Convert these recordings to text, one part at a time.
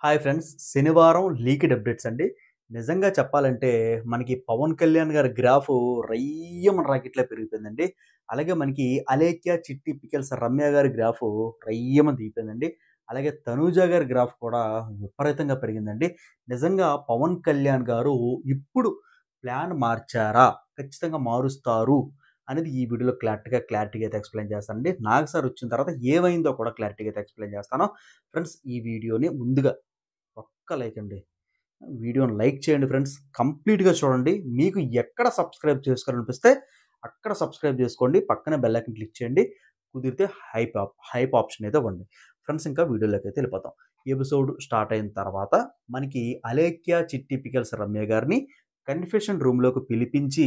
Hi friends. శనివారం leaked updates అండి. నిజంగా చెప్పాలంటే మనకి 'పవన్ కళ్యాణ్' గారి గ్రాఫు రయ్యమని రాకెట్లా పెరిగిపోయిందండి. అలాగే మనకి 'అలేఖ్య చిట్టి పికెల్స్ రమ్య' గారి గ్రాఫు రయ్యమని దిగిపోయిందండి. అలాగే 'తనూజ' గారి గ్రాఫ్ కూడా విపరీతంగా పెరిగిందండి. నిజంగా 'పవన్ కళ్యాణ్' గారు ఇప్పుడు ప్లాన్ మార్చారా? ఖచ్చితంగా మారుస్తారు అనేది ఈ వీడియోలో క్లారిటీగా అయితే ఎక్స్‌ప్లెయిన్ చేస్తానండి. నాగ్ సార్ వచ్చిన తర్వాత ఏమైందో కూడా క్లారిటీగా అయితే ఎక్స్‌ప్లెయిన్ చేస్తాను. ఫ్రెండ్స్, ఈ వీడియోని ముందుగా ఒక్క లైక్ అండి. వీడియోని లైక్ చేయండి ఫ్రెండ్స్. కంప్లీట్‌గా చూడండి. మీకు ఎక్కడ సబ్స్క్రైబ్ చేసుకోవాలనిపిస్తే అక్కడ సబ్స్క్రైబ్ చేసుకోండి. పక్కనే బెల్ ఐకాన్ క్లిక్ చేయండి. కుదిరితే హైప్ ఆప్షన్ అయితే ఇవ్వండి. ఫ్రెండ్స్, ఇంకా వీడియోలోకైతే వెళ్ళిపోతాం. ఎపిసోడ్ స్టార్ట్ అయిన తర్వాత మనకి 'అలేఖ్య చిట్టి పికెల్స్ రమ్య' గారిని కన్ఫెషన్ రూమ్‌లోకి పిలిపించి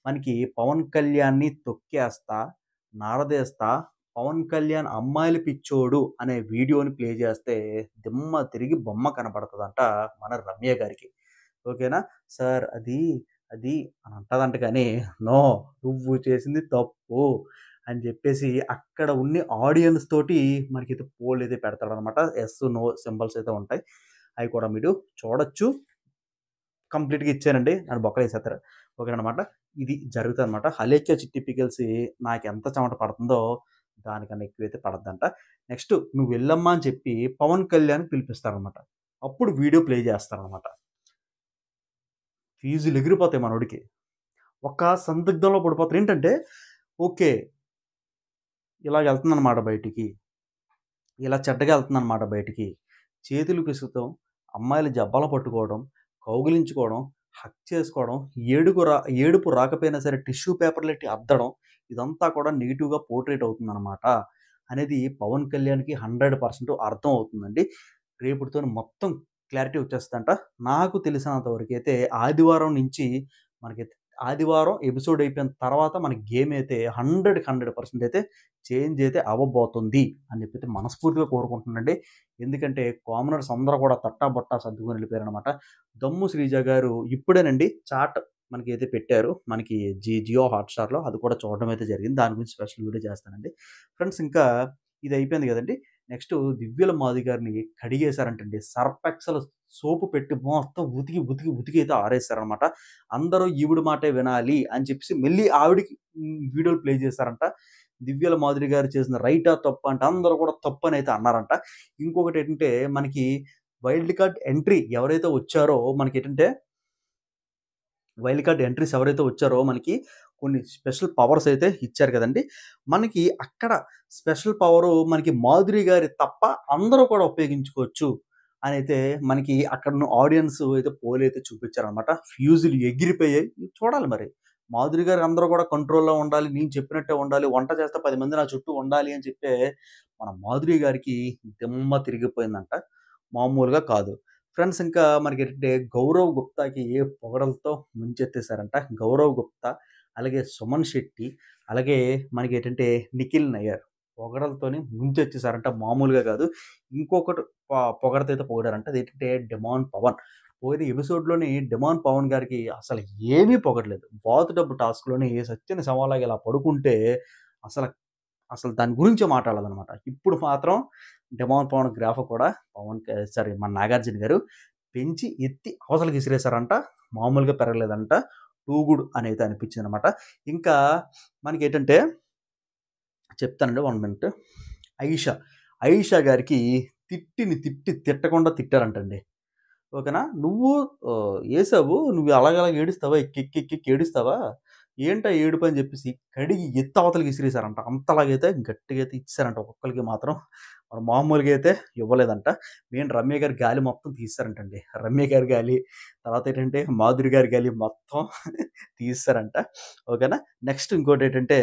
మనకి పవన్ కళ్యాణ్‌ని తొక్కేస్తా, నారదీస్తా, పవన్ కళ్యాణ్ అమ్మాయిల పిచ్చోడు అనే వీడియోని ప్లే చేస్తే దిమ్మ తిరిగి బొమ్మ కనపడతదంట మన రమ్య గారికి. ఓకేనా? సార్ అది అని అంటదంట కానీ, నో, నువ్వు చేసింది తప్పు అని చెప్పేసి అక్కడ ఉన్ని ఆడియన్స్ తోటి మనకైతే పోల్ అయితే పెడతాడనమాట. యెస్, నో సింబల్స్ అయితే ఉంటాయి. అవి కూడా మీరు చూడొచ్చు. కంప్లీట్‌గా ఇచ్చానండి. నన్ను బొక్కలేసేత్తారు. ఓకేననమాట. ఇది జరుగుతదనమాట. 'అలేఖ్య చిట్టి పికెల్స్' నాకెంత చెమట పడుతుందో దానికన్నా ఎక్కువైతే పడద్దంట. నెక్స్ట్ నువ్వెళ్ళమ్మా అని చెప్పి పవన్ కళ్యాణ్‌ని పిలిపిస్తారనమాట. అప్పుడు వీడియో ప్లే చేస్తారనమాట. ఫీజులు ఎగిరిపోతాయి మనోడికి. ఒక సందిగ్ధంలో పడిపోతారు. ఏంటంటే, ఓకే, ఇలాగెళ్తుందనమాట బయటికి. ఇలా చెడ్డగా ఎళ్తుందనమాట బయటికి. చేతులు పిసుకుతాం, అమ్మాయిల జబ్బలు పట్టుకోవడం, కౌగిలించుకోవడం, హగ్ చేసుకోవడం, ఏడుపు రాకపోయినా సరే టిష్యూ పేపర్‌లెట్టి అద్దడం, ఇదంతా కూడా నెగెటివ్‌గా పోర్ట్రేట్ అవుతుందనమాట అనేది పవన్ కళ్యాణ్‌కి 100% అర్థం అవుతుందండి. రేపటితోని మొత్తం క్లారిటీ వచ్చేస్తదంట. నాకు తెలిసినంత వరకైతే ఆదివారం నుంచి మనకైతే ఆదివారం ఎపిసోడ్ అయిపోయిన తర్వాత మన గేమ్ అయితే 100కి 100% అయితే చేంజ్ అయితే అవ్వబోతుంది అని చెప్పైతే మనస్ఫూర్తిగా కోరుకుంటున్నానండి. ఎందుకంటే కామనర్స్ అందరూ కూడా తట్టా బట్టా సర్దుకొని వెళ్ళిపోయారనమాట. దమ్ము శ్రీజ గారు ఇప్పుడేనండి చాట్ మనకైతే పెట్టారు. మనకి జియో హాట్‌స్టార్‌లో అది కూడా చూడడం అయితే జరిగింది. దాని గురించి స్పెషల్ వీడియో చేస్తానండి. ఫ్రెండ్స్, ఇంకా ఇది అయిపోయింది కదండీ! నెక్స్ట్ 'దివ్యల మాది' గారిని కడిగేశారంటండి. సర్ఫ్ ఎక్సెల్ సోపు పెట్టి మొత్తం ఉతికి అయితే ఆరేశారనమాట. అందరూ ఈవిడ మాటే వినాలి అని చెప్పేసి మళ్ళీ ఆవిడకి వీడియోలు ప్లే చేశారంట. 'దివ్యల మాధురి' గారు చేసిన రైటా? తప్పా? అంటే అందరూ కూడా తప్పనైతే అన్నారంట. ఇంకొకటేంటంటే మనకి వైల్డ్ కార్డ్ ఎంట్రీ ఎవరైతే వచ్చారో మనకేంటంటే వైల్డ్ కార్డ్ ఎంట్రీస్ ఎవరైతే వచ్చారో మనకి కొన్ని స్పెషల్ పవర్స్ అయితే ఇచ్చారు కదండీ! మనకి అక్కడ స్పెషల్ పవరు మనకి మాధురి గారి తప్ప అందరూ కూడా ఉపయోగించుకోవచ్చు అనైతే మనకి అక్కడున్న ఆడియన్స్ అయితే పోలైతే చూపించారనమాట. ఫ్యూజులు ఎగిరిపోయాయి. చూడాలి మరి. మాధురి గారు అందరూ కూడా కంట్రోల్‌లో ఉండాలి. నేను చెప్పినట్టే ఉండాలి. వంట చేస్తే 10 మంది నా చుట్టూ ఉండాలి అని చెప్పే మన మాధురి గారికి దిమ్మ తిరిగిపోయిందంట. మామూలుగా కాదు. ఫ్రెండ్స్, ఇంకా మనకేంటంటే గౌరవ్ గుప్తాకి పొగడలతో ముంచెత్తేసారంట. గౌరవ్ గుప్తా, అలాగే సుమన్ శెట్టి, అలాగే మనకేంటంటే నిఖిల్ నయ్యర్ పొగడలతోని ముంచెత్తేసారంట. మామూలుగా కాదు. ఇంకొకటి పొగడతైతే పొగిడారంట. అదేంటంటే డిమాండ్ పవన్. పోయిన ఎపిసోడ్‌లోని డిమాండ్ పవన్ గారికి అసలు ఏమీ పొగడలేదు. బాతు డబ్బు టాస్క్‌లోని సచ్చిన శవంలాగా ఇలా పడుకుంటే అసల అసలు దాని గురించే మాట్లాడలేదనమాట. ఇప్పుడు మాత్రం డిమాండ్ పవన్ గ్రాఫ్ కూడా మన నాగార్జున గారు పెంచి ఎత్తి అవతలకి విసిరేసారంట. మామూలుగా పెరగలేదంట. Too good అనైతే అనిపించిందనమాట. ఇంకా మనకేంటంటే చెప్తానండి, 1 మినిట్. ఆయిషా, ఆయిషా గారికి తిట్టకుండా తిట్టారంటండి. ఓకేనా? "నువ్వు ఏసావు. నువ్వు అలాగలాగ ఏడుస్తావా? ఎక్కెక్కెక్కెక్కి ఏడుస్తావా? ఏంటా ఏడుపు" అని చెప్పేసి కడిగి ఎత్తి అవతలకి విసిరేసారంట. అంతలాగైతే గట్టిగా అయితే ఇచ్చేసారంట ఒక్కొక్కళ్ళకి మాత్రం. మరి మామూలుగా అయితే ఇవ్వలేదంట. మెయిన్ రమ్య గారి గాలి మొత్తం తీసేసారంటండి. రమ్య గారి గాలి, తర్వాత ఏంటంటే మాధురి గారి గాలి మొత్తం తీసేసారంట. ఓకేనా? నెక్స్ట్ ఇంకోటేంటంటే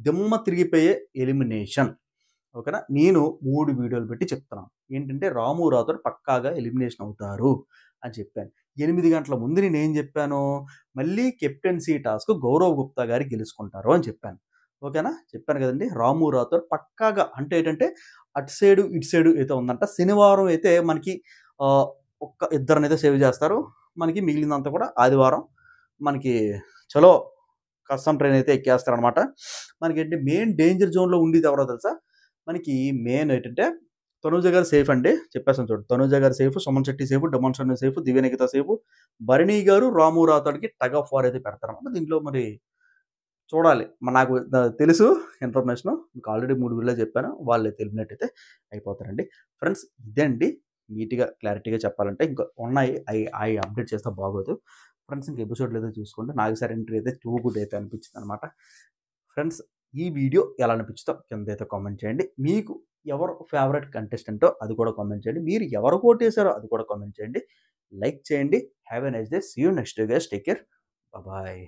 దిమ్మ తిరిగిపోయే ఎలిమినేషన్. ఓకేనా? నేను 3 వీడియోలు పెట్టి చెప్తున్నాను. ఏంటంటే రాము రాథోడ్ పక్కాగా ఎలిమినేషన్ అవుతారు అని చెప్పాను. 8 గంటల ముందు నేనేం చెప్పాను? మళ్ళీ కెప్టెన్సీ టాస్క్ గౌరవ్ గుప్తా గారు గెలుచుకుంటారు అని చెప్పాను. ఓకేనా? చెప్పాను కదండీ! రాము రాథోడ్ పక్కాగా అంటే ఏంటంటే అటు సైడు, ఇటు సైడు అయితే ఉందంట. శనివారం అయితే మనకి ఆహ్, ఒక్క ఇద్దరినైతే సేవ్ చేస్తారు. మనకి మిగిలిందంతా కూడా ఆదివారం మనకి చలో కస్టమ్ ట్రైన్ అయితే ఎక్కేస్తారనమాట. మనకేంటి మెయిన్ డేంజర్ జోన్‌లో ఉండేది ఎవరో తెలుసా? మనకి మెయిన్ ఏంటంటే తనూజ గారు సేఫ్ అండి. చెప్పేస్తాను చూడండి. తనూజ గారు safe, Suman Shetty safe, demon Shanu safe, Divya Nikhita safe, Bharani గారు, రాము రాథోడ్‌కి టగ్ ఆఫ్ వార్ అయితే పెడతారన్నమాట. దీంట్లో మరి చూడాలి. నాకు తెలుసు ఇన్ఫర్మేషను. మీకు ఆల్రెడీ 3 వీడియోలో చెప్పాను. వాళ్ళైతే ఎలిమినేట్ అయితే అయిపోతారండి. ఫ్రెండ్స్ ఇదండి. నీట్‌గా, క్లారిటీగా చెప్పాలంటే ఇంకా ఉన్నాయి. అయి అప్డేట్ చేస్తే బాగోదు. ఫ్రెండ్స్ ఇంక ఎపిసోడ్‌లో అయితే చూసుకోండి. నాగసారి ఎంట్రీ అయితే టూ గుడ్ అయితే అనిపించిందనమాట. ఫ్రెండ్స్ ఈ వీడియో ఎలా అనిపించిందో కిందైతే కామెంట్ చేయండి. మీకు ఎవరు ఫేవరెట్ కంటెస్టెంటో అది కూడా కామెంట్ చేయండి. మీరు ఎవరికి ఓటేసారో అది కూడా కామెంట్ చేయండి. లైక్ చేయండి. Have a nice day. See you next day guys. Take care. Bye.